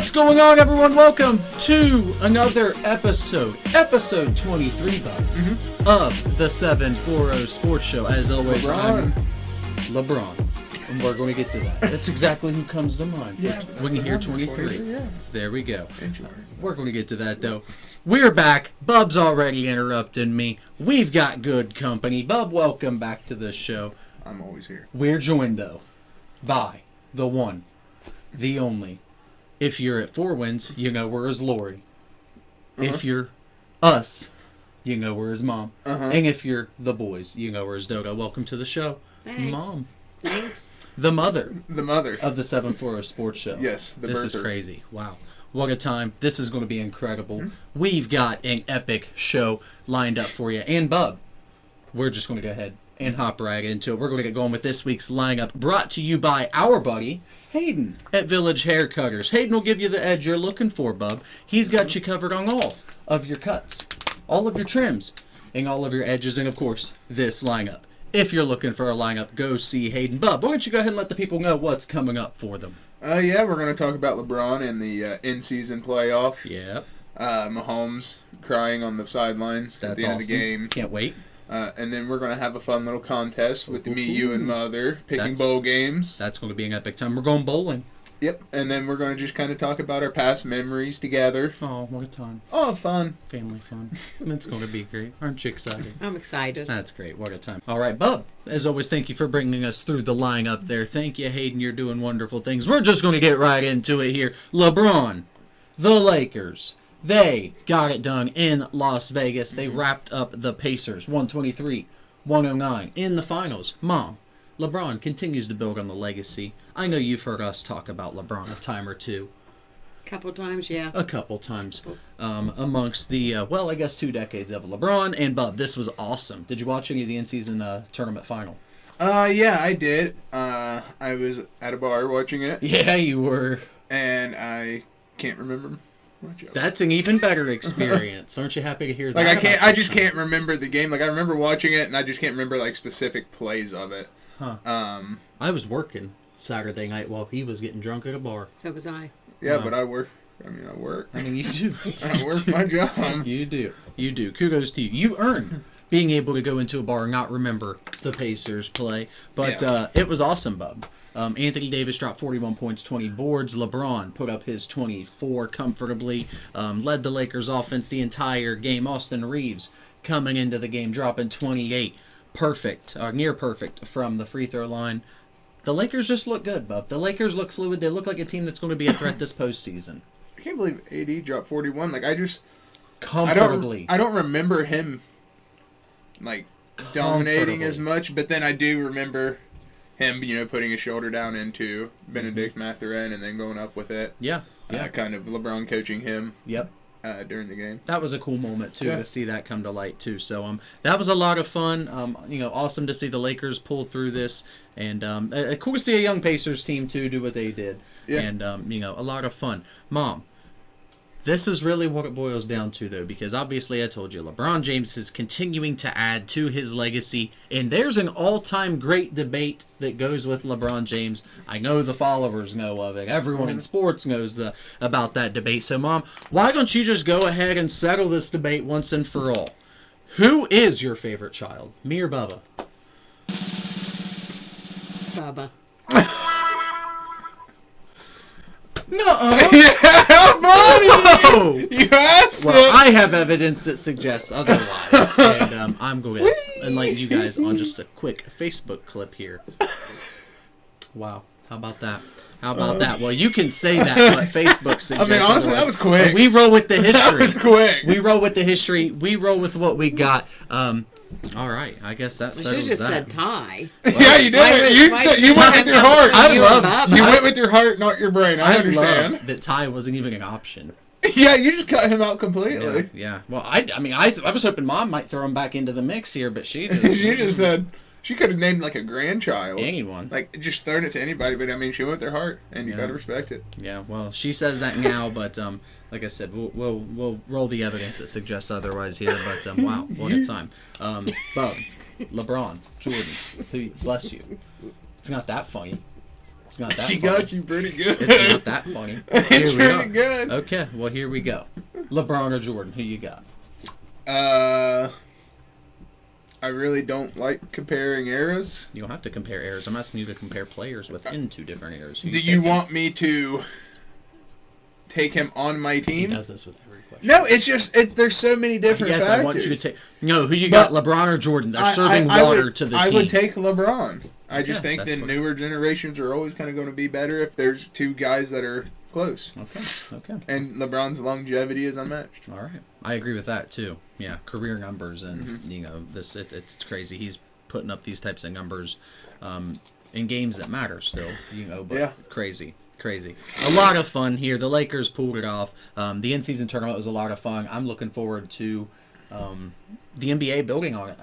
What's going on, everyone? Welcome to another episode 23, Bob, of the 740 Sports Show. As always, I'm LeBron, and we're going to get to that. That's exactly who comes to mind when you hear 23. Yeah. There we go. We're going to get to that, though. We're back. Bub's already interrupted me. We've got good company. Bub, welcome back to the show. I'm always here. We're joined, though, by the one, the only. If you're at Four Winds, you know we're his Lori. If you're us, you know we're his mom. And if you're the boys, you know we're his Dodo. Welcome to the show, Thanks. Mom. Thanks. The mother. The mother. Of the 740 Sports Show. Yes, the This birther. is crazy. Wow. What a time. This is going to be incredible. We've got an epic show lined up for you. And, Bub, we're just going to go ahead and hop right into it. We're going to get going with this week's lineup, brought to you by our buddy Haydn at Village Haircutters. Haydn will give you the edge you're looking for, Bub. He's got you covered on all of your cuts, all of your trims, and all of your edges, and of course, this lineup. If you're looking for a lineup, go see Haydn. Bub, why don't you go ahead and let the people know what's coming up for them? Yeah, we're going to talk about LeBron and the in-season playoff. Yep. Mahomes crying on the sidelines at the end of the game. Can't wait. And then we're going to have a fun little contest with me, you, and Mother, picking bowl games. That's going to be an epic time. We're going bowling. Yep. And then we're going to just kind of talk about our past memories together. Oh, what a time. Oh, fun. Family fun. That's going to be great. Aren't you excited? I'm excited. That's great. What a time. All right, Bub. As always, thank you for bringing us through the lineup there. Thank you, Haydn. You're doing wonderful things. We're just going to get right into it here. LeBron, the Lakers. They got it done in Las Vegas. They wrapped up the Pacers 123-109 in the finals. Mom, LeBron continues to build on the legacy. I know you've heard us talk about LeBron a time or two. Couple times, yeah. A couple times. Amongst the, I guess 2 decades of LeBron. And, Bub, this was awesome. Did you watch any of the in-season tournament final? Yeah, I did. I was at a bar watching it. Yeah, you were. And I can't remember much of it. That's an even better experience. Aren't you happy to hear that? Like, I just can't remember the game. Like, I remember watching it, and I just can't remember, like, specific plays of it. Huh. I was working Saturday night while he was getting drunk at a bar. So was I. Yeah, Wow. but I work. I mean, you do. I work my job. You do. You do. Kudos to you. You earned being able to go into a bar and not remember the Pacers play. But it was awesome, Bub. Anthony Davis dropped 41 points, 20 boards. LeBron put up his 24 comfortably. Led the Lakers offense the entire game. Austin Reeves coming into the game, dropping 28. Perfect, near perfect from the free throw line. The Lakers just look good, Bub. The Lakers look fluid. They look like a team that's going to be a threat this postseason. I can't believe AD dropped 41. Like, Comfortably. I don't remember him, like, dominating as much, but then I do remember him, putting his shoulder down into Benedict Mathurin and then going up with it. Yeah. Kind of LeBron coaching him. Yep. During the game. That was a cool moment, too, to see that come to light, too. So that was a lot of fun. Awesome to see the Lakers pull through this. And cool to see a young Pacers team, too, do what they did. Yeah. And, a lot of fun. Mom, this is really what it boils down to, though, because obviously I told you, LeBron James is continuing to add to his legacy, and there's an all-time great debate that goes with LeBron James. I know the followers know of it. Everyone in sports knows about that debate. So, Mom, why don't you just go ahead and settle this debate once and for all? Who is your favorite child, me or Bubba? Bubba. No. Yeah, buddy! No! You asked Well, it! I have evidence that suggests otherwise, and I'm going to enlighten you guys on just a quick Facebook clip here. Wow, how about that? How about that? Well, you can say that, but Facebook suggests. I mean, honestly, that was quick. We roll with the history. That was quick. We roll with the history. We roll with what we got. All right, I guess that Well, settles she just that. said tie. Yeah, you did. You went with your heart. You went with your heart, not your brain. I understand. love that tie wasn't even an option. Yeah, you just cut him out completely. Yeah. Well, I was hoping Mom might throw him back into the mix here, but she just... She just said... She could have named, like, a grandchild. Anyone. Like, just thrown it to anybody, but, I mean, she went with their heart, and you gotta respect it. Yeah, well, she says that now, but, like I said, we'll roll the evidence that suggests otherwise here, but, wow, what a time. Bub, LeBron, Jordan, bless you. It's not that funny. It's not that She funny. got you pretty good. It's not that funny. It's Here we pretty are. good. Okay, well, here we go. LeBron or Jordan, who you got? I really don't like comparing eras. You don't have to compare eras. I'm asking you to compare players within two different eras. Who Do you taking? want me to take him on my He team? does this with every question. No, it's just there's so many different Yes, factors. I want you to take. No, who you But got? LeBron or Jordan? They're serving I water would, to the I team. would take LeBron. I just Yeah, think that's the what- newer generations are always kind of going to be better if there's two guys that are close. Okay. And LeBron's longevity is unmatched. All right. I agree with that too. Yeah, career numbers and Mm-hmm. it's crazy. He's putting up these types of numbers in games that matter still. But Yeah. crazy. A lot of fun here. The Lakers pulled it off. The in-season tournament was a lot of fun. I'm looking forward to the NBA building on it.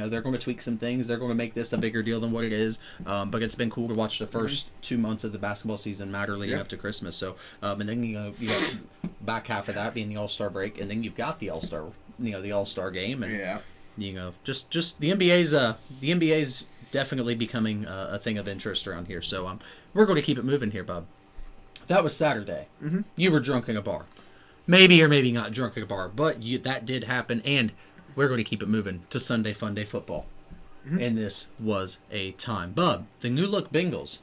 They're going to tweak some things. They're going to make this a bigger deal than what it is. But it's been cool to watch the first 2 months of the basketball season matter leading up to Christmas. So, and then you got back half of that being the All-Star break, and then you've got the All-Star, the All-Star game, and Yeah. just the NBA's definitely becoming a thing of interest around here. So, we're going to keep it moving here, Bob. That was Saturday. Mhm. You were drunk in a bar. Maybe or maybe not drunk at a bar, but that did happen, and we're going to keep it moving to Sunday Fun Day football. And this was a time. Bub, the new look Bengals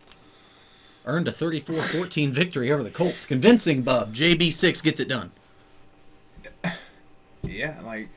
earned a 34-14 victory over the Colts. Convincing, Bub. JB6 gets it done. Yeah, like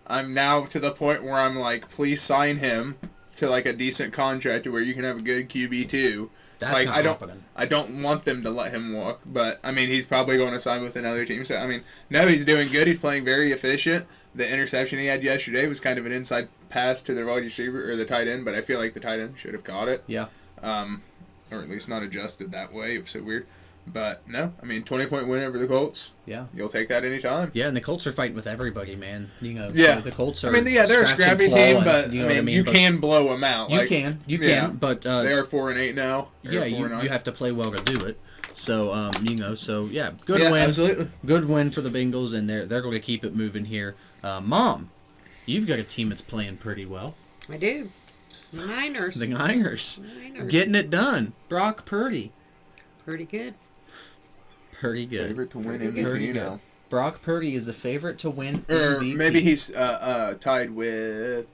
I'm now to the point where I'm like, please sign him to like a decent contract to where you can have a good QB2. That's Like, not I don't- happening. I don't want them to let him walk, but I mean he's probably going to sign with another team. So I mean, no, he's doing good. He's playing very efficient. The interception he had yesterday was kind of an inside pass to the wide receiver or the tight end, but I feel like the tight end should have caught it. Yeah. Or at least not adjusted that way. It was so weird. But no, I mean 20-point win over the Colts. Yeah. You'll take that anytime. Yeah, and the Colts are fighting with everybody, man. Yeah. So the Colts are. I mean, yeah, they're a scratch and scrappy claw team, and- but you know I what mean, I mean. you But can blow them out. You Like, can, yeah. but they are 4-8 now. yeah, you have to play well to do it. So so yeah, good win. Absolutely. Good win for the Bengals, and they're going to keep it moving here. Mom, you've got a team that's playing pretty well. I do. The Niners. The Niners Niners. getting it done. Brock Purdy, Pretty good. pretty good. Favorite to win Pretty MVP good. now. Brock Purdy is the favorite to win Or MVP. maybe he's tied with.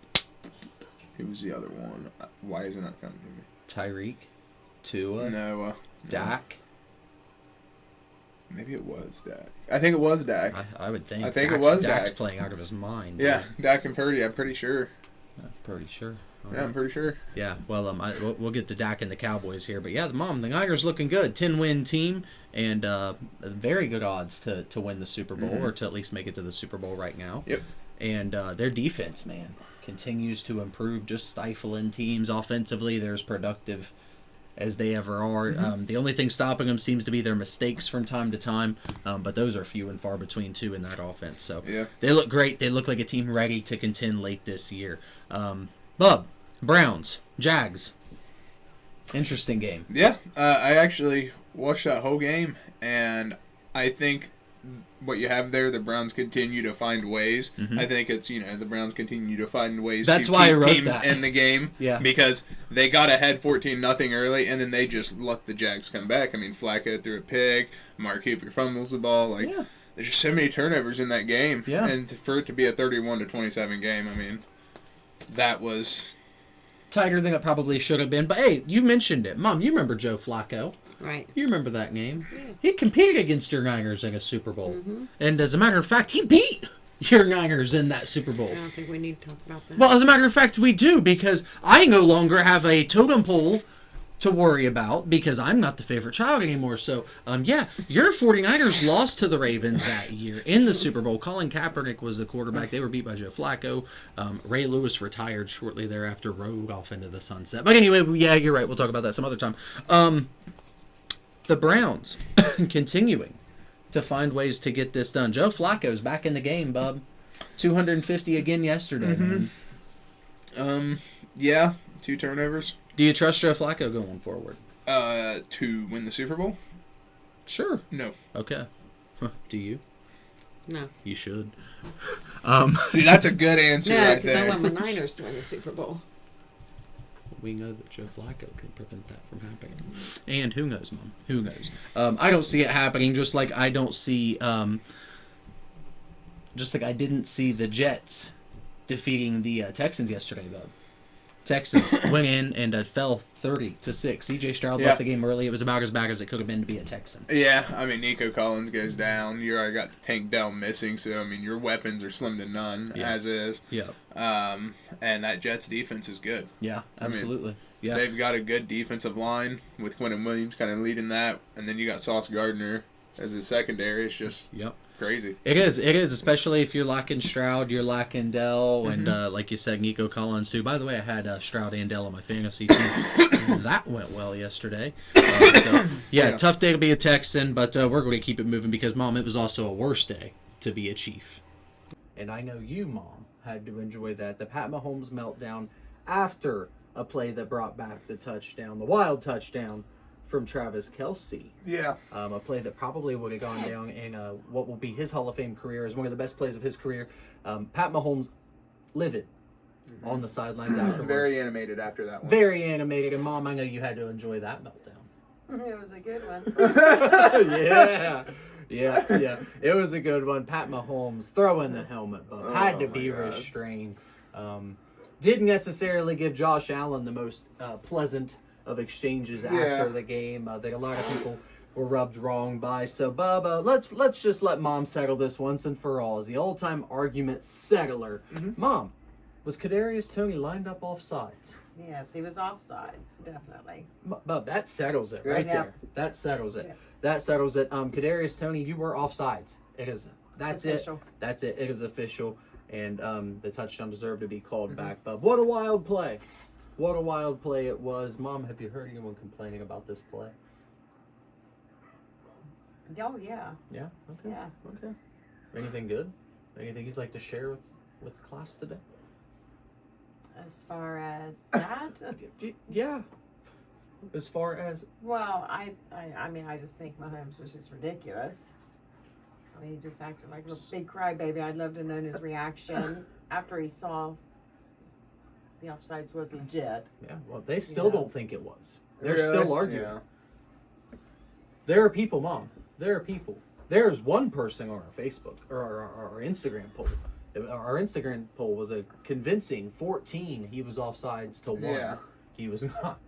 Who was the other one? Why is it not coming to Tyreek, Tua, me? No. Dak. Maybe it was Dak. I think it was Dak. I would think. I think it Dak's, was Dak's Dak. playing out of his mind. Yeah, Dak and Purdy. I'm pretty sure. I'm pretty sure. All Yeah, right. I'm pretty sure. Yeah, well, we'll get to Dak and the Cowboys here, but yeah, the Niners looking good, 10-win team, and very good odds to win the Super Bowl or to at least make it to the Super Bowl right now. Yep. And their defense, man, continues to improve, just stifling teams offensively. They're as productive as they ever are. The only thing stopping them seems to be their mistakes from time to time, but those are few and far between too in that offense. So Yeah. they look great. They look like a team ready to contend late this year. Bub, Browns, Jags. Interesting game. Yeah, I actually watched that whole game, and I think what you have there, the Browns continue to find ways. Mhm. I think it's, the Browns continue to find ways That's to why I keep wrote teams that. in the game. Yeah. Because they got ahead 14-0 early, and then they just let the Jags come back. I mean, Flacco threw a pick, Mark Cooper fumbles the ball. Like, Yeah. there's just so many turnovers in that game. Yeah. And for it to be a 31-27 game, I mean, that was... Tighter than it probably should have been. But hey, you mentioned it. Mom, you remember Joe Flacco. Right. You remember that game. Yeah. He competed against your Niners in a Super Bowl. Mm-hmm. And as a matter of fact, he beat your Niners in that Super Bowl. I don't think we need to talk about that. Well, as a matter of fact, we do, because I no longer have a totem pole to worry about because I'm not the favorite child anymore. So, yeah, your 49ers lost to the Ravens that year in the Super Bowl. Colin Kaepernick was the quarterback. They were beat by Joe Flacco. Ray Lewis retired shortly thereafter, rode off into the sunset. But anyway, yeah, you're right. We'll talk about that some other time. The Browns continuing to find ways to get this done. Joe Flacco's back in the game, bub. 250 again yesterday. Mhm. Yeah, 2 turnovers. Do you trust Joe Flacco going forward? To win the Super Bowl? Sure. No. Okay. Do you? No. You should. See, that's a good answer No, right because I there. want my Niners to win the Super Bowl. We know that Joe Flacco can prevent that from happening. And who knows, Mom? Who knows? I don't see it happening. Just like I don't see, just like I didn't see the Jets defeating the Texans yesterday, though. Texans went in and fell 30-6. C.J. Stroud left the game early. It was about as bad as it could have been to be a Texan. Yeah, I mean, Nico Collins goes down. You already got Tank Dell missing, so, I mean, your weapons are slim to none, as is. Yeah. And that Jets defense is good. Yeah, absolutely. I mean, they've got a good defensive line with Quentin Williams kind of leading that, and then you got Sauce Gardner as a secondary. It's just crazy. It is, especially if you're lacking Stroud, you're lacking Dell, and like you said, Nico Collins too. By the way, I had Stroud and Dell on my fantasy team. That went well yesterday. Tough day to be a Texan, but we're going to keep it moving because, Mom, it was also a worse day to be a Chief. And I know you, Mom, had to enjoy that. The Pat Mahomes meltdown after a play that brought back the touchdown, the wild touchdown from Travis Kelce. Yeah. A play that probably would have gone down in what will be his Hall of Fame career as one of the best plays of his career. Pat Mahomes livid on the sidelines afterwards. Very animated after that one. Very animated. And, Mom, I know you had to enjoy that meltdown. It was a good one. Yeah. It was a good one. Pat Mahomes throwing the helmet bump. Had to be restrained. Didn't necessarily give Josh Allen the most pleasant of exchanges after the game that a lot of people were rubbed wrong by. So, Bubba, let's just let Mom settle this once and for all. As the old-time argument settler, Mom, was Kadarius Toney lined up off sides? Yes, he was offsides, definitely. Bub, that settles it right there. That settles it. Yeah. That settles it. Kadarius Toney, you were offsides. It is. That's it. Official. That's it. It is official. And the touchdown deserved to be called back. Bub, what a wild play. What a wild play it was. Mom, have you heard anyone complaining about this play? Oh, yeah. Yeah? Okay. Yeah. Okay. Anything good? Anything you'd like to share with class today? As far as that? Yeah. As far as... Well, I mean, I just think Mahomes was just ridiculous. I mean, he just acted like a big crybaby. I'd love to know his reaction after he saw the offsides was legit. Yeah, well, they still don't think it was. They're Really? still arguing. Yeah. There are people, Mom. There are people. There's one person on our Facebook or our Instagram poll. Our Instagram poll was a convincing 14. He was offsides to 1. Yeah. He was not.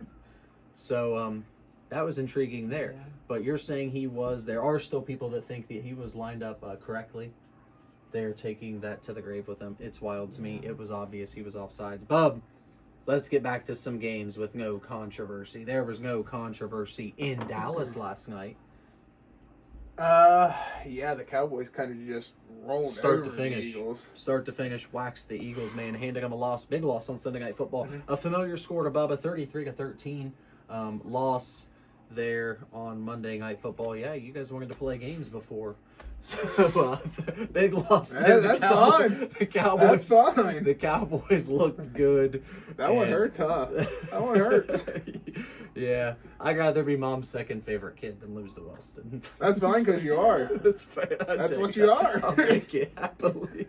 So that was intriguing there. Yeah. But you're saying he was. There are still people that think that he was lined up correctly. They're taking that to the grave with him. It's wild to me. It was obvious he was offsides. Bub, let's get back to some games with no controversy. There was no controversy in Dallas last night. Yeah, the Cowboys kind of just rolled Start over to finish. the Eagles. Start to finish, waxed the Eagles, man. Handed them a loss. Big loss on Sunday Night Football. A familiar score to Bubba, 33-13. Loss there on Monday Night Football. Yeah, you guys wanted to play games before. So, big loss there. That's fine. The Cowboys. That's fine. The Cowboys looked good. That one hurts, huh? That one hurts. Yeah, I'd rather be Mom's second favorite kid than lose to Weston. That's fine because you are. That's fair. That's what you are. I'll take it happily.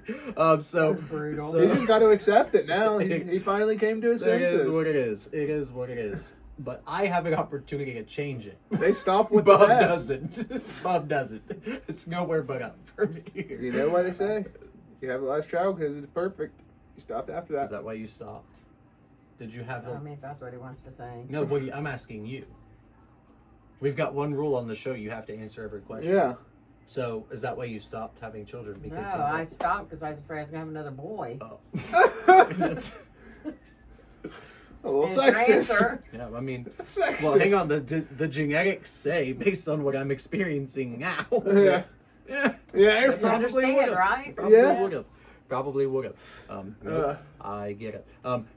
So That's brutal. so- He's just got to accept it now. He finally came to his It senses. is what it is. It is what it is. But I have an opportunity to change it. They stopped with Bob the best. doesn't. Bob doesn't. It's nowhere but up for me. You know what they say? You have a last trial because it's perfect. You stopped after Is that. that why you stopped? Did you have the... I mean, if that's what he wants to think. No, well, I'm asking you. We've got one rule on the show. You have to answer every question. Yeah. So, is that why you stopped having children? No, Because I stopped because I was afraid I was going to have another boy. Oh. A little Is your sexist. answer. Yeah, I mean... Sexist. Well, hang on. The genetics say, based on what I'm experiencing now... Yeah. Yeah. Yeah, You probably understand, would've. right? Probably Yeah. would have. Probably would have. I get it.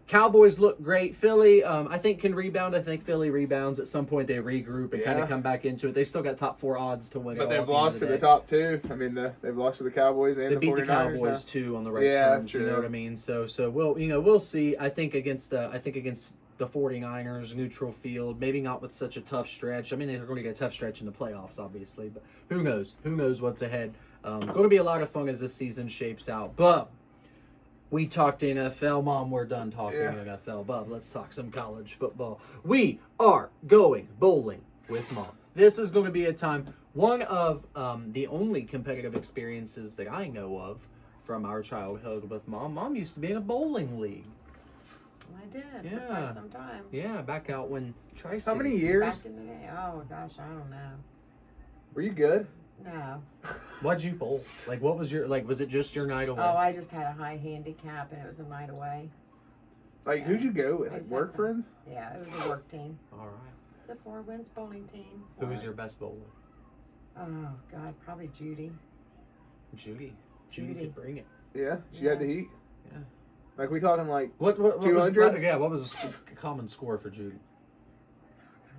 Cowboys look great. Philly, I think, can rebound. I think Philly rebounds. At some point, they regroup and kind Yeah. of come back into it. They still got top 4 odds to win. But it all they've at the end lost of to the day. top two. I mean, they've lost to the Cowboys and They the beat the 49ers Cowboys now. too on the right Yeah, terms. You true. know what I mean? So we'll see. I think against the 49ers, neutral field, maybe not with such a tough stretch. I mean, they're going to get a tough stretch in the playoffs, obviously, but who knows? Who knows what's ahead? Going to be a lot of fun as this season shapes out. But We talked NFL. Mom, we're done talking Yeah. NFL. Bub, let's talk some college football. We are going bowling with Mom. This is going to be a time, one of the only competitive experiences that I know of from our childhood with Mom. Mom used to be in a bowling league. I did for Yeah. quite some time. Yeah, back out when Tracy. How many years? Back in the day. Oh gosh, I don't know. Were you good? No. What'd you bowl? Like, what was your, like, was it just your night away? Oh, I just had a high handicap and it was a night away. Like, who'd you go with? I Like, just work had friends? Yeah, it was a work team. All right. The Four Winds bowling team. Who was your best bowler? Oh God, probably Judy. Judy. Judy Judy. could bring it. Yeah, she had the heat. Yeah. Like, we talking like What was 200s? what was the common score for Judy?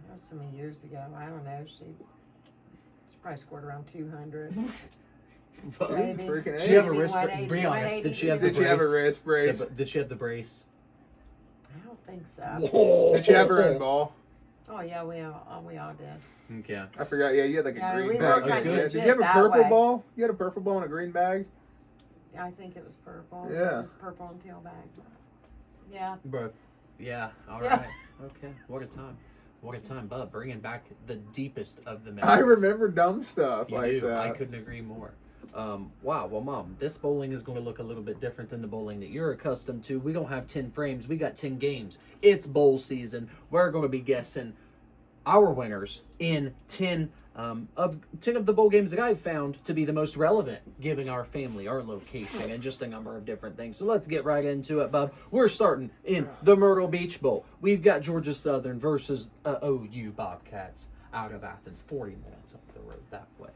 That was so many years ago. I don't know. She probably scored around 200. Maybe. freaking Did she have a Maybe wrist? 180, Be honest. Did she have the Did brace? she have a wrist brace? Yeah, but did she have the brace? I don't think so. Whoa. Did she have her own ball? Oh yeah, we all did. Okay. I forgot. Yeah, you had like a Yeah, green we bag. were kinda Yeah. Did legit you have a that purple way. ball? You had a purple ball and a green bag? Yeah, I think it was purple. Yeah. It was purple and teal bag. Yeah. Bro. Yeah. All Yeah. right. Okay. What a time. What a time, Bub. Bringing back the deepest of the I memories. remember dumb stuff You like do. that. I couldn't agree more. Wow. Well, Mom, this bowling is going to look a little bit different than the bowling that you're accustomed to. We don't have 10 frames. We got 10 games. It's bowl season. We're going to be guessing our winners in 10 of the bowl games that I've found to be the most relevant, giving our family, our location, and just a number of different things. So let's get right into it, Bub. We're starting in the Myrtle Beach Bowl. We've got Georgia Southern versus OU Bobcats out of Athens, 40 minutes up the road that way.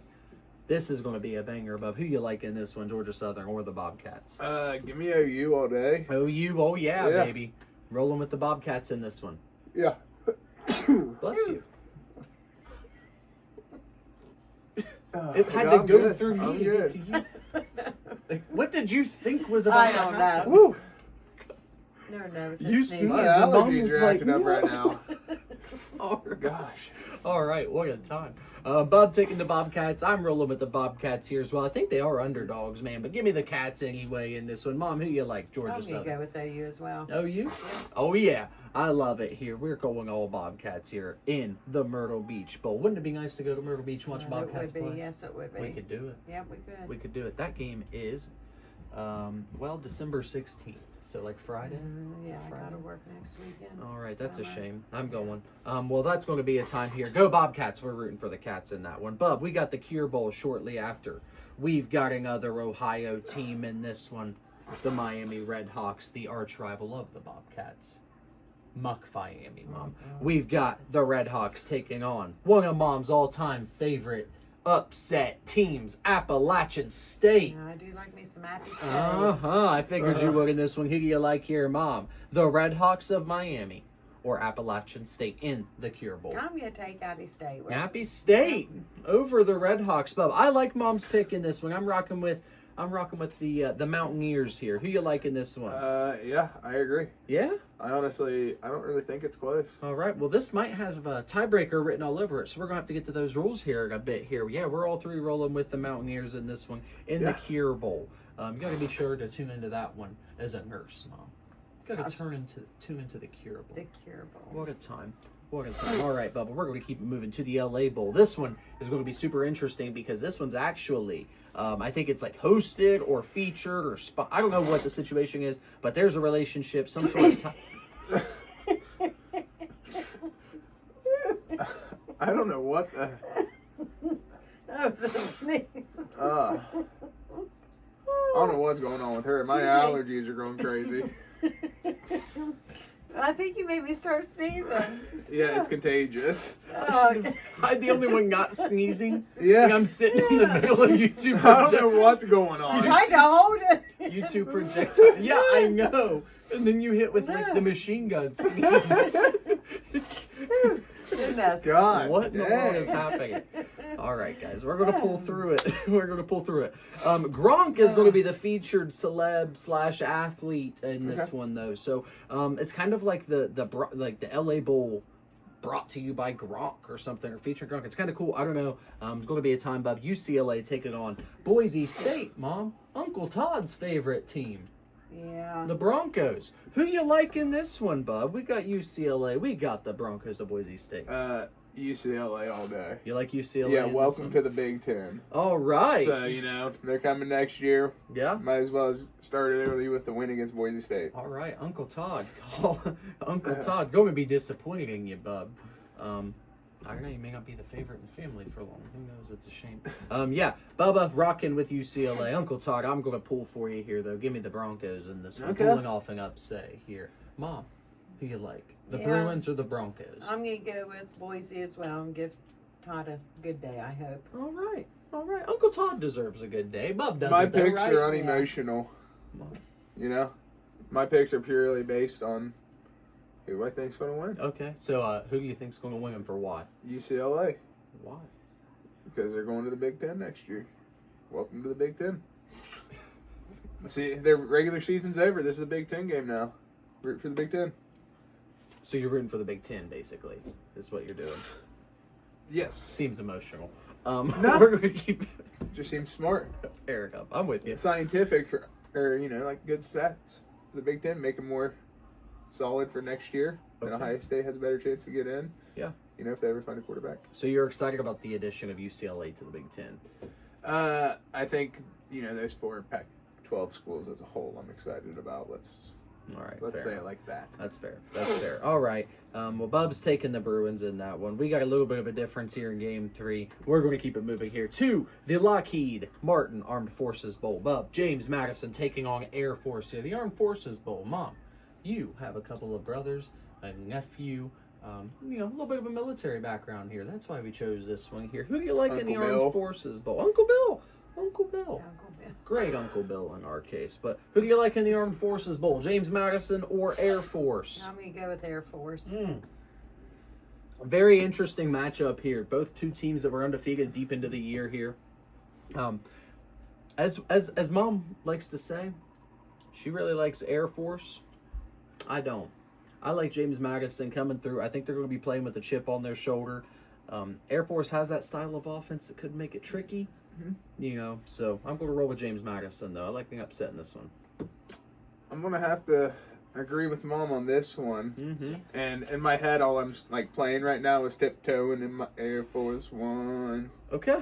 This is going to be a banger, Bub. Who you like in this one, Georgia Southern or the Bobcats? Give me OU all day. OU, oh yeah, Yeah. baby. Rolling with the Bobcats in this one. Yeah. Bless you. It It had to go through me to get to you. Like, what did you think was about I to don't happen? know. Woo! Never know. It's You just sneeze. My sneezing. Mom allergies was are like, acting up right now. All right. Gosh. All right, what a time. Bob taking the Bobcats. I'm rolling with the Bobcats here as well. I think they are underdogs, man, but give me the Cats anyway in this one. Mom, who you like? Georgia I'm gonna Southern. go with OU as well. OU? Oh, yeah. I love it here. We're going all Bobcats here in the Myrtle Beach Bowl. Wouldn't it be nice to go to Myrtle Beach and watch It Bobcats would be. play? Yes, it would be. We could do it. Yeah, we could. We could do it. That game is, December 16th. So, like Friday? Yeah, I Friday? gotta work next weekend. All right, that's a Alright. shame. I'm going. Well, that's going to be a time here. Go Bobcats. We're rooting for the Cats in that one. Bub, we got the Cure Bowl shortly after. We've got another Ohio team in this one. The Miami Redhawks, the arch rival of the Bobcats. Muck Miami, Mom. We've got the Redhawks taking on one of Mom's all-time favorite upset teams, Appalachian State. I do like me some Appy State. I figured you would in this one. Who do you like here, Mom? The Redhawks of Miami or Appalachian State in the Cure Bowl? I'm gonna take Appy State. With Appy State over the Redhawks, Bub. I like Mom's pick in this one. I'm rocking with the Mountaineers here. Who you like in this one? Yeah, I agree. Yeah? I don't really think it's close. All right. Well, this might have a tiebreaker written all over it, so we're going to have to get to those rules here in a bit here. Yeah, we're all three rolling with the Mountaineers in this one in the Cure Bowl. You got to be sure to tune into that one as a nurse, Mom. Got to tune into the Cure Bowl. the Cure Bowl. What a time. What a time. All right, Bubba, we're going to keep moving to the LA Bowl. This one is going to be super interesting because this one's actually, I think it's like hosted or featured or I don't know what the situation is, but there's a relationship, some sort of I don't know what the. That was a sneeze. I don't know what's going on with her. My allergies are going crazy. I think you made me start sneezing. Yeah, it's contagious. Oh, I'm the only one not sneezing. Yeah. And I'm sitting in the middle of YouTube I don't know what's going I on. tried to hold it. YouTube projectile. Yeah, I know. And then you hit with like the machine gun sneeze. Goodness. God, What in the world is dang. happening? All right, guys, we're going to pull through it. We're going to pull through it. Gronk is going to be the featured celeb / athlete in this one, though. So it's kind of like the LA Bowl brought to you by Gronk or something, or featuring Gronk. It's kind of cool. I don't know. It's going to be a time, Bob. UCLA taking on Boise State, Mom. Uncle Todd's favorite team. Yeah. The Broncos. Who you like in this one, bub? We got UCLA. We got the Broncos of Boise State. UCLA all day. You like UCLA? Yeah, in welcome this to one? the Big Ten. All right. So, they're coming next year. Yeah. Might as well start early with the win against Boise State. All right, Uncle Todd. Uncle Todd, going to be disappointing you, bub. I don't know, you may not be the favorite in the family for long. Who knows? It's a shame. Yeah, Bubba rocking with UCLA. Uncle Todd, I'm going to pull for you here, though. Give me the Broncos in this one. Okay. Pulling off an upset here. Mom, who you like? The Yeah. Bruins or the Broncos? I'm going to go with Boise as well and give Todd a good day, I hope. All right. All right. Uncle Todd deserves a good day. Bub doesn't. My though, picks right? are unemotional. My picks are purely based on who I think's going to win. Okay. So, who do you think's going to win and for what? UCLA. Why? Because they're going to the Big Ten next year. Welcome to the Big Ten. See, their regular season's over. This is a Big Ten game now. Root for the Big Ten. So you're rooting for the Big Ten, basically, is what you're doing. Yes. Seems emotional. No. We're going to keep Just seems smart. Eric up. I'm with you. Scientific like good stats. The Big Ten make them more solid for next year. And Okay. Ohio State has a better chance to get in. Yeah. If they ever find a quarterback. So you're excited about the addition of UCLA to the Big Ten? I think, those 4 Pac-12 schools as a whole I'm excited about. Let's All right. say fair. it like that. That's fair. That's fair. All right. Well, Bub's taking the Bruins in that one. We got a little bit of a difference here in Game 3. We're going to keep it moving here to the Lockheed Martin Armed Forces Bowl. Bub, James Madison taking on Air Force here. The Armed Forces Bowl. Mom, you have a couple of brothers, a nephew, a little bit of a military background here. That's why we chose this one here. Who do you like in the Uncle Armed Bill. Forces Bowl? Uncle Bill. Uncle Bill. Uncle Bill. Great Uncle Bill in our case. But who do you like in the Armed Forces Bowl? James Madison or Air Force? I'm going to go with Air Force. A very interesting matchup here. Both two teams that were undefeated deep into the year here. As Mom likes to say, she really likes Air Force. I don't. I like James Madison coming through. I think they're going to be playing with a chip on their shoulder. Air Force has that style of offense that could make it tricky. So I'm going to roll with James Madison, though. I like being upset in this one. I'm going to have to agree with Mom on this one. Mm-hmm. And in my head, all I'm playing right now is tiptoeing in my Air Force One. Okay.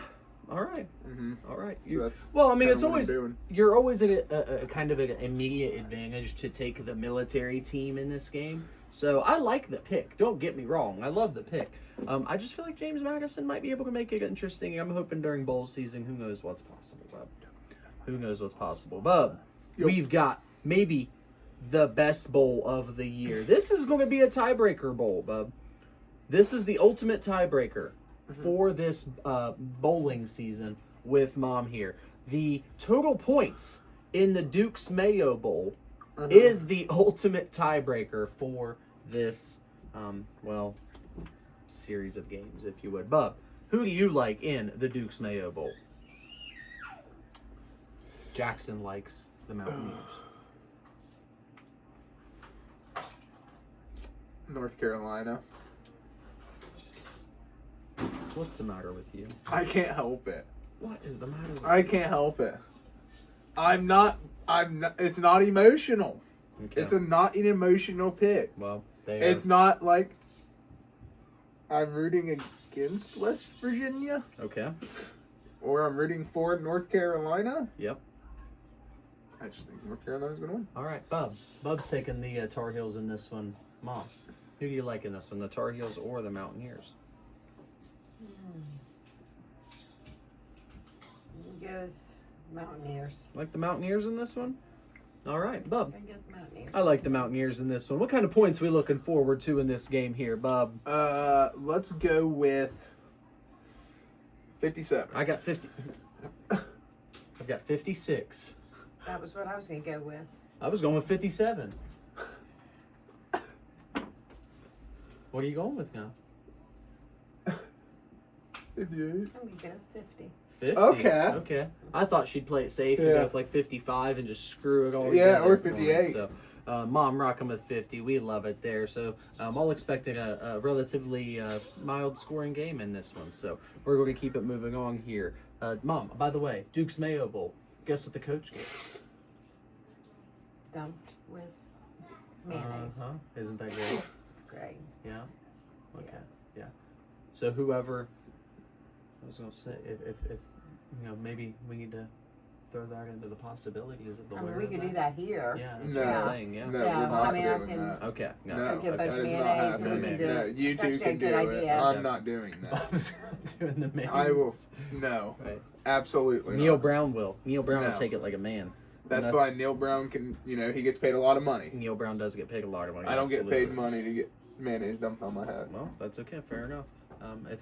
All right. Mm-hmm. All right. So that's Well, I mean, kinda it's what I'm always doing. you're always at a kind of an immediate advantage to take the military team in this game. So I like the pick. Don't get me wrong. I love the pick. I just feel like James Madison might be able to make it interesting. I'm hoping during bowl season. Who knows what's possible, Bub? Who knows what's possible, Bub? Yep. We've got maybe the best bowl of the year. This is going to be a tiebreaker bowl, Bub. This is the ultimate tiebreaker for this bowling season with Mom here. The total points in the Duke's Mayo Bowl is the ultimate tiebreaker for this, series of games, if you would. Bub, who do you like in the Duke's Mayo Bowl? Jackson likes the Mountaineers. North Carolina. What's the matter with you? I can't help it. What is the matter with you? I can't help it. I'm not. It's not emotional. Okay. It's not an emotional pick. Well, they It's not like I'm rooting against West Virginia okay. or I'm rooting for North Carolina. Yep. I just think North Carolina's going to win. All right, Bub. Bub's taking the Tar Heels in this one. Mom, who do you like in this one, the Tar Heels or the Mountaineers? Go with Mountaineers. Like the Mountaineers in this one? All right, Bub. I go with Mountaineers. I like the Mountaineers in this one. What kind of points are we looking forward to in this game here, Bub? Let's go with 57. I got 50. I've got 56. That was what I was going to go with. I was going with 57. What are you going with now? 58. I'm going to go with 50. 50. Okay. Okay. I thought she'd play it safe and Yeah. go with like 55 and just screw it all Yeah, together or for me. 58. So, Mom rocking with 50. We love it there. So, all expecting a relatively mild scoring game in this one. So, we're going to keep it moving on here. Mom, by the way, Duke's Mayo Bowl. Guess what the coach gave us? dumped with mayonnaise. Isn't that good? It's great. Yeah. Okay. Yeah. So whoever, I was gonna say, if maybe we need to throw that into the possibilities of the. I mean, we could do that here. Yeah, that's No. what I'm saying. Yeah. No, Yeah, we're not I mean, I doing can- that. Okay. No. No, Get a bunch that of is not mayonnaise and we happening. can do No, it. you It's two actually can a good do it. idea. I'm not doing that. Bob's doing the mayonnaise. I will. No, Right. absolutely Neil not. Brown will. Neil Brown will No. take it like a man. That's why Neil Brown can. He gets paid a lot of money. Neil Brown does get paid a lot of money. I don't get absolutely. paid money to get mayonnaise dumped on my head. Well, that's okay. Fair enough.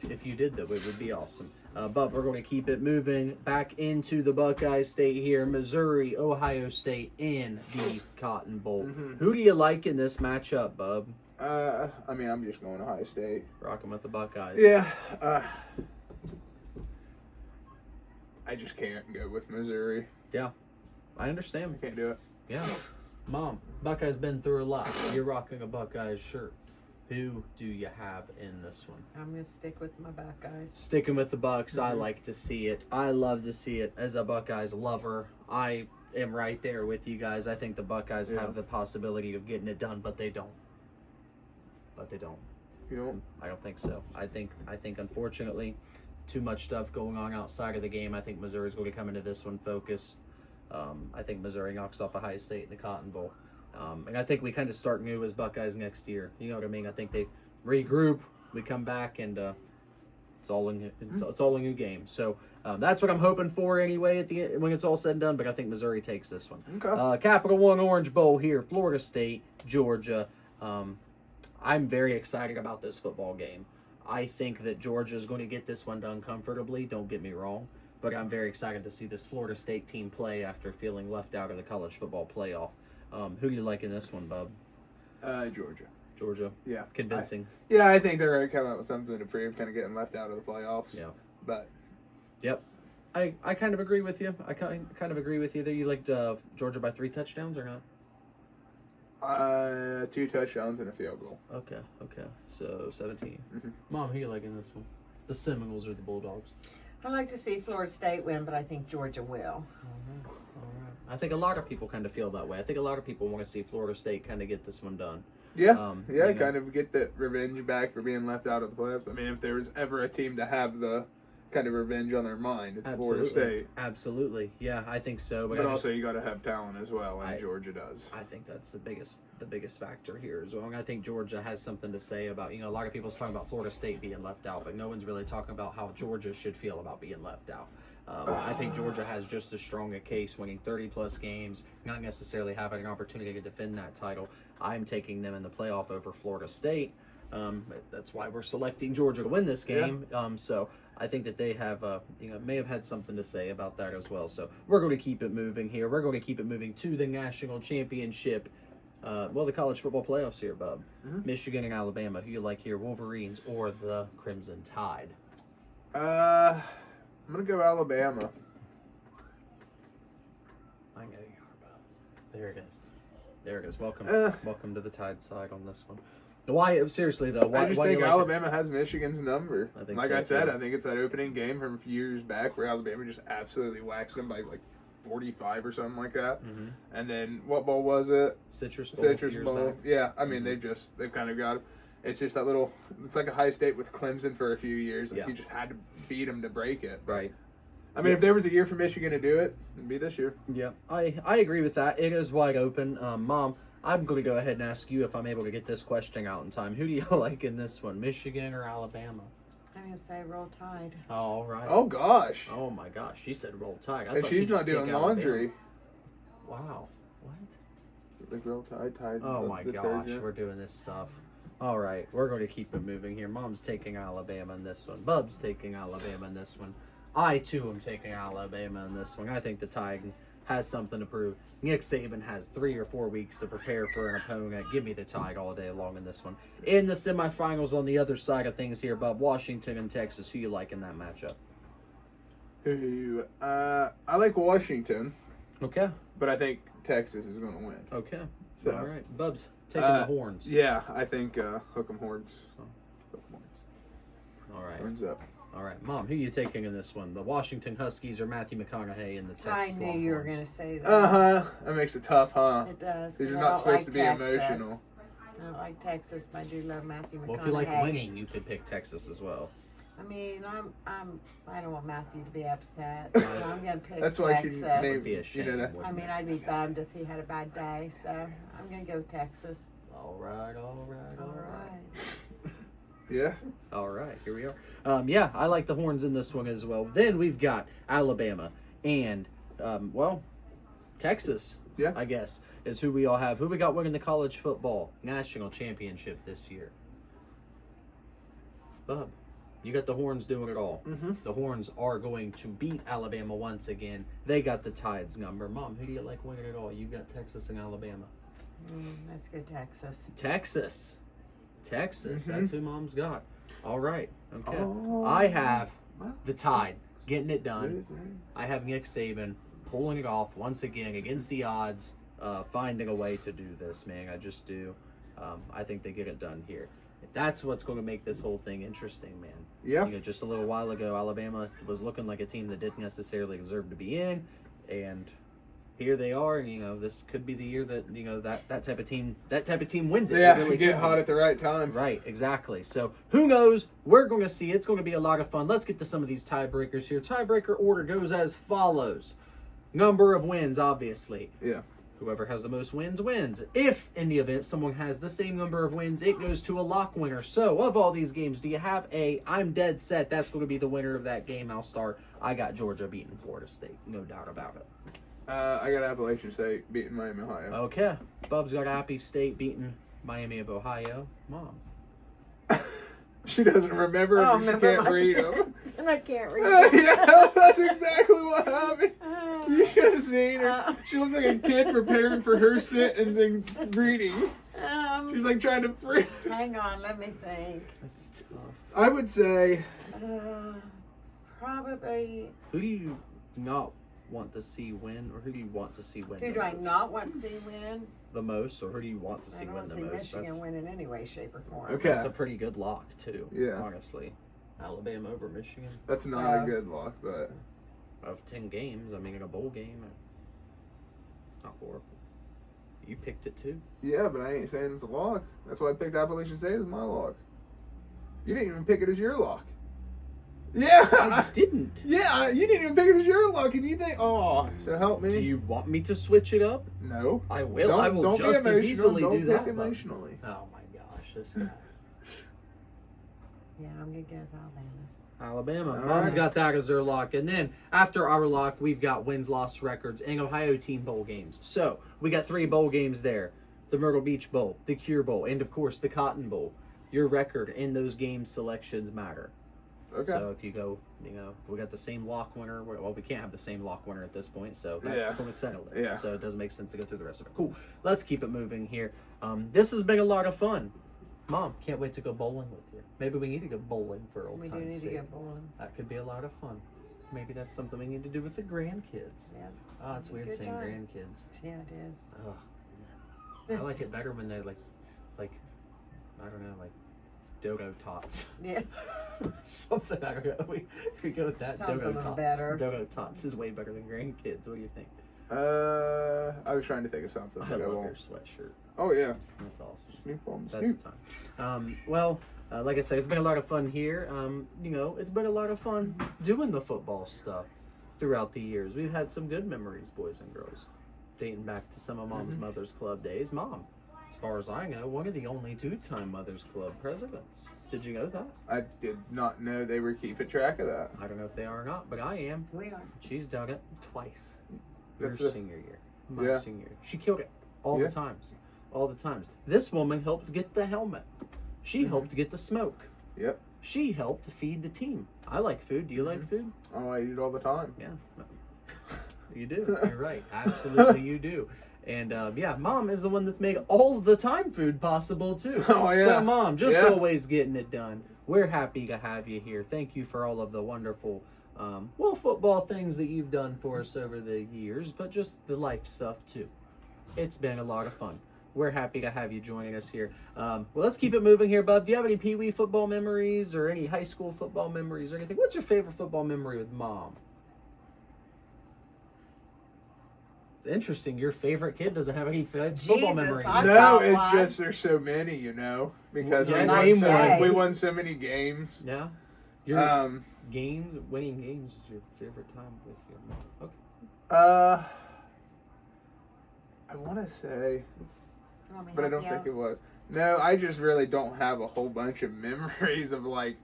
If you did, though, it would be awesome. But we're going to keep it moving back into the Buckeye State here. Missouri, Ohio State in the Cotton Bowl. Mhm. Who do you like in this matchup, Bub? I mean, I'm just going to Ohio State. Rocking with the Buckeyes. Yeah. I just can't go with Missouri. I understand. I can't do it. Yeah. Mom, Buckeyes been through a lot. You're rocking a Buckeyes shirt. Who do you have in this one? I'm going to stick with my Buckeyes. Sticking with the Bucks, I Mhm. like to see it. I love to see it. As a Buckeyes lover, I am right there with you guys. I think the Buckeyes Yeah. have the possibility of getting it done, but they don't. You know, I don't think so. I think unfortunately, too much stuff going on outside of the game. I think Missouri's going to come into this one focused. I think Missouri knocks off Ohio State in the Cotton Bowl. And I think we kind of start new as Buckeyes next year. You know what I mean? I think they regroup, we come back, and it's all a new game. So that's what I'm hoping for anyway at the end, when it's all said and done. But I think Missouri takes this one. okay. Capital One Orange Bowl here, Florida State, Georgia. I'm very excited about this football game. I think that Georgia's going to get this one done comfortably. Don't get me wrong. But I'm very excited to see this Florida State team play after feeling left out of the college football playoff. Who do you like in this one, Bub? Georgia. Georgia. Yeah. Convincing. I think they're going to come out with something to prove, kind of getting left out of the playoffs. Yeah. But Yep. I kind of agree with you. I kind of agree with you there. You liked Georgia by 3 touchdowns or not? 2 touchdowns and a field goal. Okay. So 17. Mhm. Mom, who you like in this one? The Seminoles or the Bulldogs? I like to see Florida State win, but I think Georgia will. All right. I think a lot of people kind of feel that way. I think a lot of people want to see Florida State kind of get this one done. Yeah, you know. kind of get that revenge back for being left out of the playoffs. I mean, if there was ever a team to have the kind of revenge on their mind, it's Florida State. Absolutely. Yeah, I think so. But also, you got to have talent as well, and Georgia does. I think that's the biggest factor here as well. And I think Georgia has something to say about, a lot of people's talking about Florida State being left out, but no one's really talking about how Georgia should feel about being left out. I think Georgia has just as strong a case, winning 30-plus games, not necessarily having an opportunity to defend that title. I'm taking them in the playoff over Florida State. That's why we're selecting Georgia to win this game. So I think that they have, may have had something to say about that as well. So we're going to keep it moving here. We're going to keep it moving to the national championship. The college football playoffs here, Bub. Mhm. Michigan and Alabama. Who you like here, Wolverines or the Crimson Tide? I'm going to go Alabama. I know you are, Bub. There it is. Welcome to the Tide side on this one. Why, seriously though, why I just why do think you like Alabama has Michigan's number. I think like so, I said, too. I think it's that opening game from a few years back where Alabama just absolutely waxed them by like 45 or something like that. Mhm. And then what bowl was it? Citrus Bowl? Citrus years Bowl. back? Yeah, I mean they've kind of got. It's just that little. It's like Ohio State with Clemson for a few years. Like Yeah. you just had to beat them to break it. Right. I mean, if there was a year for Michigan to do it, it'd be this year. Yeah, I agree with that. It is wide open. Mom, I'm going to go ahead and ask you if I'm able to get this question out in time. Who do you like in this one, Michigan or Alabama? I'm going to say Roll Tide. All right. Oh gosh. Oh my gosh, she said roll tide. I And thought she's she not just doing picked Alabama. laundry. Wow. What? Like roll tide. Oh my gosh, we're doing this stuff. All right, we're going to keep it moving here. Mom's taking Alabama in this one. Bub's taking Alabama in this one. I too am taking Alabama in this one. I think the Tide has something to prove. Nick Saban has 3 or 4 weeks to prepare for an opponent. Give me the Tide all day long in this one. In the semifinals on the other side of things here, Bub, Washington and Texas. Who you like in that matchup? I like Washington, Okay. but I think Texas is going to win. Okay. So, all right. Bub's taking the horns. Yeah, I think hook 'em horns. Oh. Hook 'em horns. All right. Horns up. All right, Mom, who are you taking in this one? The Washington Huskies or Matthew McConaughey in the Texas I knew you were Longhorns? going to say that. That makes it tough, huh? It does. Because you're I not don't supposed like to be Texas. emotional. I don't like Texas, but I do love Matthew McConaughey. Well, if you like winning, you could pick Texas as well. I mean, I don't want Matthew to be upset. So I'm going to pick That's why Texas. she It named would be a shame. that. I mean, I'd be bummed if he had a bad day, so I'm going to go Texas. All right. All right. Yeah. All right, here we are. Yeah, I like the Horns in this one as well. Then we've got Alabama and, Texas, Yeah. I guess, is who we all have. Who we got winning the college football national championship this year? Bub, you got the Horns doing it all. Mm-hmm. The Horns are going to beat Alabama once again. They got the Tides number. Mom, who do you like winning it all? You got Texas and Alabama. Let's go Texas. Texas. Mhm. That's who Mom's got. All right. Okay. Oh. I have the Tide getting it done. I have Nick Saban pulling it off once again against the odds, finding a way to do this, man. I just do. I think they get it done here. That's what's going to make this whole thing interesting, man. Yeah. You know, just a little while ago, Alabama was looking like a team that didn't necessarily deserve to be in, and here they are. And, you know, this could be the year that, you know, that type of team wins it. Yeah, It really you get could. hot at the right time. Right, exactly. So who knows? We're going to see. It's going to be a lot of fun. Let's get to some of these tiebreakers here. Tiebreaker order goes as follows. Number of wins, obviously. Yeah. Whoever has the most wins, wins. If, in the event, someone has the same number of wins, it goes to a lock winner. So, of all these games, do you have I'm dead set, that's going to be the winner of that game? I'll start. I got Georgia beating Florida State. No doubt about it. I got Appalachian State beating Miami, Ohio. Okay. Bub's got Appy State beating Miami of Ohio. Mom. She doesn't remember Oh, because she can't read them. notes, and I can't read them. Yeah, that's exactly what happened. You should have seen her. She looked like a kid preparing for her sentence and reading. She's like trying to free. Hang on, let me think. That's tough. I would say Probably. Who do you not want to see win, or who do you want to see win Who the do I most? not want to see win? The most, or who do you want to I see don't win want the to see most? Michigan win in any way, shape, or form. Okay. That's a pretty good lock, too. Yeah. Honestly. Alabama over Michigan. that's not So- a good lock, but Of 10 games, I mean, in a bowl game, it's not horrible. You picked it, too. yeah, but I ain't saying it's a lock. That's why I picked Appalachian State as my lock. You didn't even pick it as your lock. Yeah. I didn't. Yeah, you didn't even pick it as your lock, and you think, oh, so help me. Do you want me to switch it up? No. I will. I will don't be just as emotional. easily don't do pick that. But... emotionally. Oh, my gosh, this guy. Yeah, I'm going to go with Alabama. Alabama. All Mom's right. got that as their lock. And then after our lock, we've got wins, loss records, and Ohio team bowl games. So we got 3 bowl games there. The Myrtle Beach Bowl, the Cure Bowl, and of course the Cotton Bowl. Your record in those game selections matter. Okay. So if you go, you know, if we got the same lock winner. Well, we can't have the same lock winner at this point, so that's Yeah. going to settle it. Yeah. So it doesn't make sense to go through the rest of it. Cool. Let's keep it moving here. This has been a lot of fun. Mom, can't wait to go bowling with you. Maybe we need to go bowling for old We do time's need to sake. get bowling. That could be a lot of fun. Maybe that's something we need to do with the grandkids. Yeah. Oh, it's weird Good saying time. grandkids. Yeah, it is. Ugh. I like it better when they're like, I don't know, like dodo tots. Yeah. Something, I don't know. We go with that. Sounds a Dodo little tots. better. Dodo tots is way better than grandkids. What do you think? I was trying to think of something. I but I love won't. your sweatshirt. Oh yeah. That's awesome. Snoop on the That's Snoop. the time. Like I said, it's been a lot of fun here. You know, it's been a lot of fun doing the football stuff throughout the years. We've had some good memories, boys and girls, dating back to some of Mom's Mother's Club days. Mom, as far as I know, one of the only 2-time Mother's Club presidents. Did you know that? I did not know they were keeping track of that. I don't know if they are or not, but I am. We are. She's done it twice. Your That's a- senior year. My Yeah. senior year. She killed it all Yeah. the times. All the times. This woman helped get the helmet. She helped get the smoke. Yep. She helped feed the team. I like food. Do you like food? Oh, I eat it all the time. Yeah. You do. You're right. Absolutely you do. And yeah, Mom is the one that's made all the time food possible too. Oh, yeah. So Mom, just Yeah. always getting it done. We're happy to have you here. Thank you for all of the wonderful football things that you've done for us over the years, but just the life stuff too. It's been a lot of fun. we're happy to have you joining us here. Well, let's keep it moving here, Bub. Do you have any Pee Wee football memories or any high school football memories or anything? What's your favorite football memory with Mom? Interesting. Your favorite kid doesn't have any football Jesus, memories. I No, got it's one. just there's so many, because Yeah, we nice won, day. we won so many games. Yeah. Your Um, winning games is your favorite time with your mom. Okay. I want to say, You want me to but I help don't you think out? it was. No, I just really don't have a whole bunch of memories of like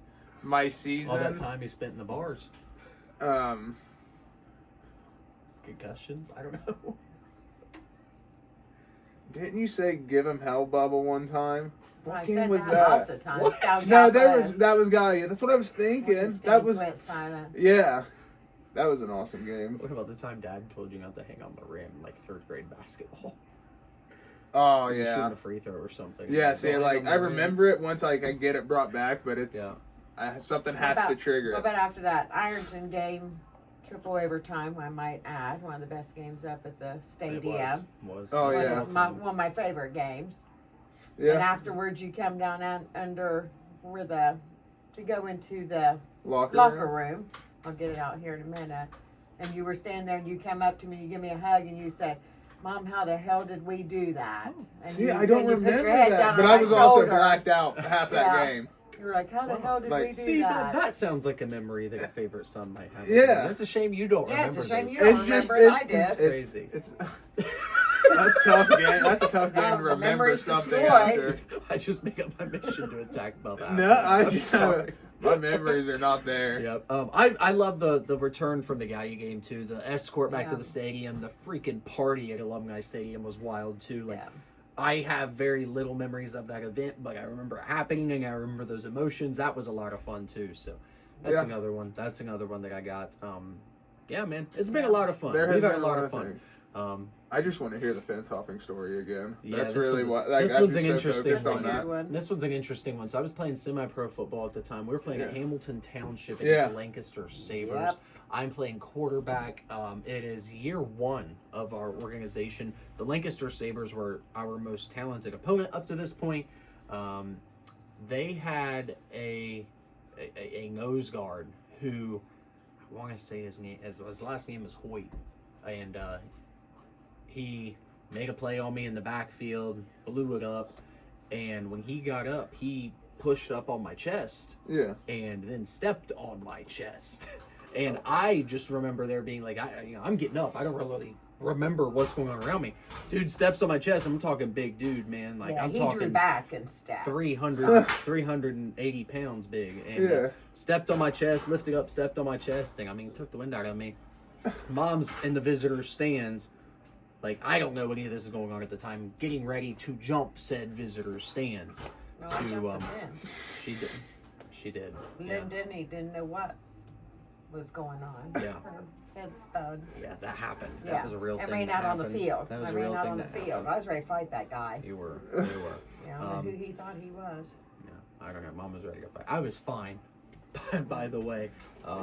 my season. All that time you spent in the bars. Concussions? I don't know. Didn't you say give him hell, Bubba, one time? Well, What I team said was that lots that? of times. What? Down No, Southwest. that was Gaia. That's what I was When thinking. the That stands was went silent. yeah. That was an awesome game. What about the time Dad told you not to hang on the rim in, like, third grade basketball? Oh You yeah. shooting a free throw or something. Yeah, see, Go hang like on the I rim. remember it once I get it brought back, but it's Yeah. something What has to about- trigger What it. about after that Ironton game, triple overtime? I might add one of the best games up at the It stadium. was. Oh, One of yeah. one of my favorite games. And Yeah, afterwards, you come down under where to go into the locker room. room. I'll get it out here in a minute. And you were standing there, and you come up to me, you give me a hug, and you said, "Mom, how the hell did we do that?" And See, you, I don't then you put remember your head that, down but on I my was also shoulder. blacked out half that Yeah. game. You were like, "How the hell did Like, we do See, that?" that sounds like a memory that your favorite son might have. Yeah. It's a shame you don't Yeah, it's remember a shame those you don't things. It's just remember it. I it's, did. it's Crazy. it's that's tough game. That's a tough game to The remember memory's something destroyed. after. I just make up my mission to attack Bub. No, I I'm just sorry. my memories are not there. Yep. I love the return from the Gaia game too. The escort back to Yeah. the stadium, the freaking party at Alumni Stadium was wild too. Like Yeah. I have very little memories of that event, but I remember it happening and I remember those emotions. That was a lot of fun too. So that's Yeah. another one. That's another one that I got. Yeah, man, it's been a Yeah. lot of fun. There has We've had been a lot of things. fun. I just want to hear the fence hopping story again. Yeah, That's this really one's- what. Like, this I'm one's just an so interesting focused That's a on good that. one. This one's an interesting one. So I was playing semi-pro football at the time. We were playing at Yeah. Hamilton Township Yeah. against Lancaster Sabres. Yep. I'm playing quarterback. It is year one of our organization. The Lancaster Sabres were our most talented opponent up to this point. They had a nose guard who, I want to say his name, his last name is Hoyt, and he made a play on me in the backfield, blew it up, and when he got up, he pushed up on my chest Yeah. and then stepped on my chest. And I just remember there being like, I'm getting up. I don't really remember what's going on around me. Dude steps on my chest. I'm talking big dude, man. Like Yeah, I'm he drew talking back and stepped. 380 pounds big. And Yeah. stepped on my chest, lifted up, stepped on my chest. And I mean, took the wind out of me. Mom's in the visitor stands. Like, I don't know any of this is going on at the time. Getting ready to jump said visitor stands. No, I to jumped the fence. She did. She did. Lynn didn't know what was going on. Yeah. Her head spun. Yeah, that happened. Yeah. That was a real thing. I ran that out on the happened. field. That was I a real ran out thing on the that field. happened. I was ready to fight that guy. You were. Yeah, I don't know who he thought he was. Yeah, I don't know. Mom was ready to fight. I was fine. By the way.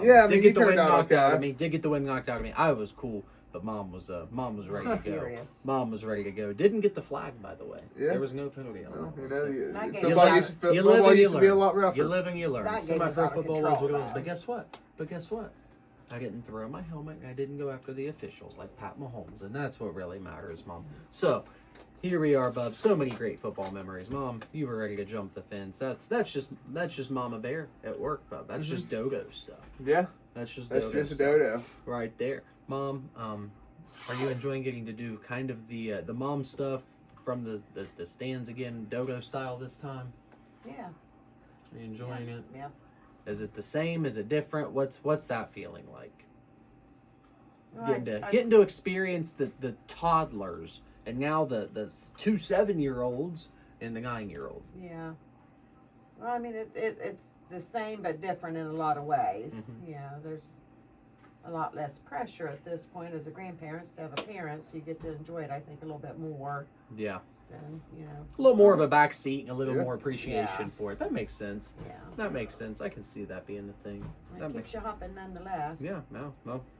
Yeah, I mean, did you get the wind turned out knocked out okay. of me. Did get the wind knocked out of me. I was cool, but mom was ready to go. Furious. Mom was ready to go. Didn't get the flag, by the way. Yeah. There was no penalty on Well, that you one, know, so- you, That game football was used, out- to, You live football and you used to be a learn. lot rougher. You live and you learn. That game was Semi-pro out of football was control, what it was. man. But guess what? I didn't throw my helmet and I didn't go after the officials like Pat Mahomes, and that's what really matters, Mom. So here we are, Bub. So many great football memories, Mom. You were ready to jump the fence. That's just Mama Bear at work, Bub. That's just dodo stuff. Yeah, That's just that's dodo just stuff dodo. right there, Mom. Are you enjoying getting to do kind of the mom stuff from the stands again, dodo style this time? Yeah. Are you enjoying it? Yeah. Is it the same? Is it different? What's that feeling like? Well, Getting to experience the toddlers and now the 2 7-year-olds and the 9-year-old. Yeah. Well, I mean, it's the same but different in a lot of ways. Mhm. Yeah, there's a lot less pressure at this point as a grandparent to have a parent, so you get to enjoy it, I think, a little bit more. Yeah. then, you know. A little more of a back seat and a little Yeah. more appreciation Yeah. for it. That makes sense. Yeah. That makes sense. I can see that being the thing. It That keeps you hopping nonetheless. Yeah, no,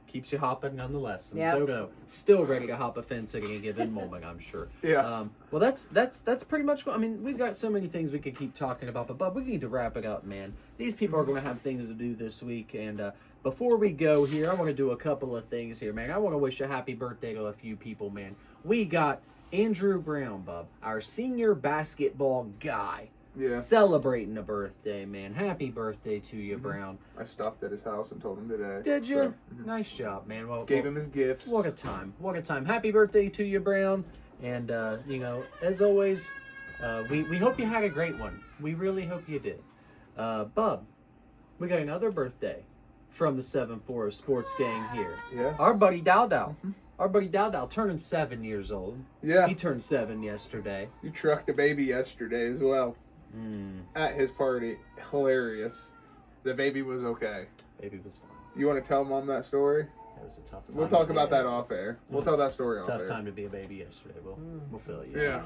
keeps you hopping nonetheless. And Yep. Dodo still ready to hop a fence at any given moment, I'm sure. Yeah. Well, that's pretty much. I mean, we've got so many things we could keep talking about, but we need to wrap it up, man. These people are going to have things to do this week, and before we go here, I want to do a couple of things here, man. I want to wish a happy birthday to a few people, man. We got Andrew Brown, bub, our senior basketball guy. Yeah. Celebrating a birthday, man. Happy birthday to you, Brown. I stopped at his house and told him today. Did you? So, Nice job, man. Well, gave him his gifts. what a time. What a time. Happy birthday to you, Brown. And, you know, as always, we hope you had a great one. We really hope you did. Bub, we got another birthday from the 740 Sports Gang here. Yeah. Our buddy Dowdow. Our buddy Dowdow turning 7 years old. Yeah. He turned 7 yesterday. You trucked a baby yesterday as well. At his party. Hilarious. The baby was okay. Baby was fine. You want to tell Mom that story? It was a tough time. We'll talk about that off air. We'll tell that story off air. Tough time to be a baby yesterday. We'll fill you. Yeah.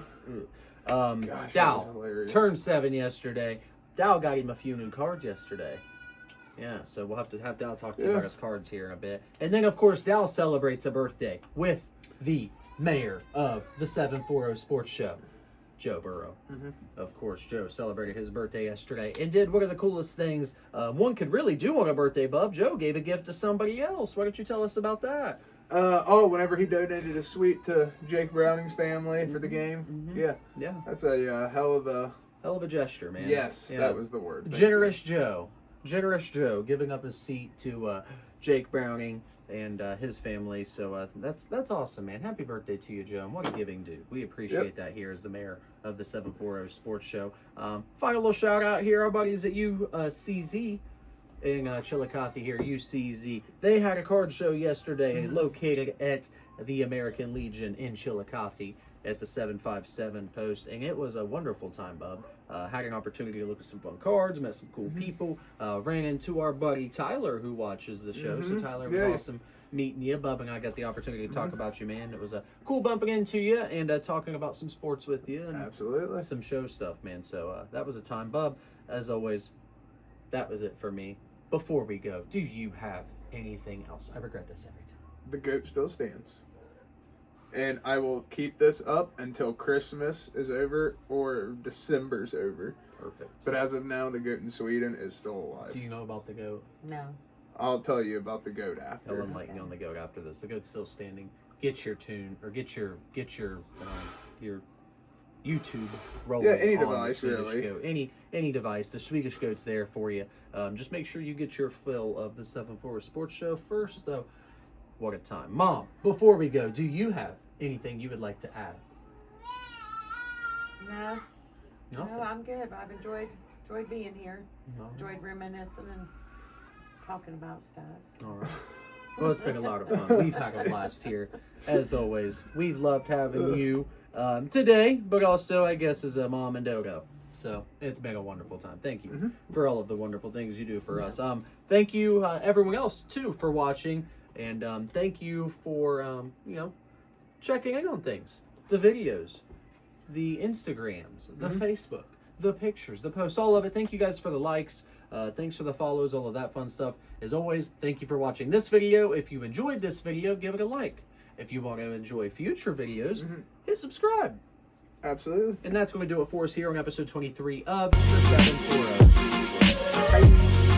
Gosh, that Dow was hilarious. turned 7 yesterday. Dow got him a few new cards yesterday. Yeah, so we'll have Dow talk to you about his cards here in a bit. And then, of course, Dow celebrates a birthday with the mayor of the 740 Sports Show, Joe Burrow. Of course, Joe celebrated his birthday yesterday and did one of the coolest things one could really do on a birthday, bub. Joe gave a gift to somebody else. Why don't you tell us about that? Whenever he donated a suite to Jake Browning's family for the game. Yeah. Yeah, That's a hell of a... gesture, man. Yes, Yeah. that was the word. Thank Generous Joe giving up his seat to Jake Browning and his family. So that's awesome, man. Happy birthday to you, Joe. And what a giving do. We appreciate that here as the mayor of the 740 Sports Show. Final little shout out here, our buddies at UCZ in Chillicothe here, UCZ. They had a card show yesterday located at the American Legion in Chillicothe at the 757 post, and it was a wonderful time, bub. Had an opportunity to look at some fun cards, met some cool people, ran into our buddy Tyler who watches the show. So Tyler, it was awesome meeting you. Bub and I got the opportunity to talk about you, man. It was a cool bumping into you and talking about some sports with you and Absolutely. some show stuff, man. So that was a time, bub. As always, that was it for me. Before we go, do you have anything else? I regret this every time. The GOAT still stands. And I will keep this up until Christmas is over or December's over. Perfect. But as of now, the GOAT in Sweden is still alive. Do you know about the GOAT? No. I'll tell you about the GOAT I'll after. enlighten you on the GOAT after this. The GOAT's still standing. Get your tune or get your YouTube rolling. Yeah, any on the device, Swedish really. Goat. Any device. The Swedish Goat's there for you. Just make sure you get your fill of the 740 Sports Show first, though. What a time. Mom, before we go, do you have anything you would like to add? No. Nothing. No, I'm good. I've enjoyed being here. No. Enjoyed reminiscing and talking about stuff. All right. Well, it's been a lot of fun. We've had a blast here, as always. We've loved having you today, but also, I guess, as a mom and Dodo. So it's been a wonderful time. Thank you for all of the wonderful things you do for us. Thank you, everyone else, too, for watching. And thank you for, checking in on things. The videos, the Instagrams, the Facebook, the pictures, the posts, all of it. Thank you guys for the likes. Thanks for the follows, all of that fun stuff. As always, thank you for watching this video. If you enjoyed this video, give it a like. If you want to enjoy future videos, hit subscribe. Absolutely. And that's going to do it for us here on episode 23 of the 740. Bye.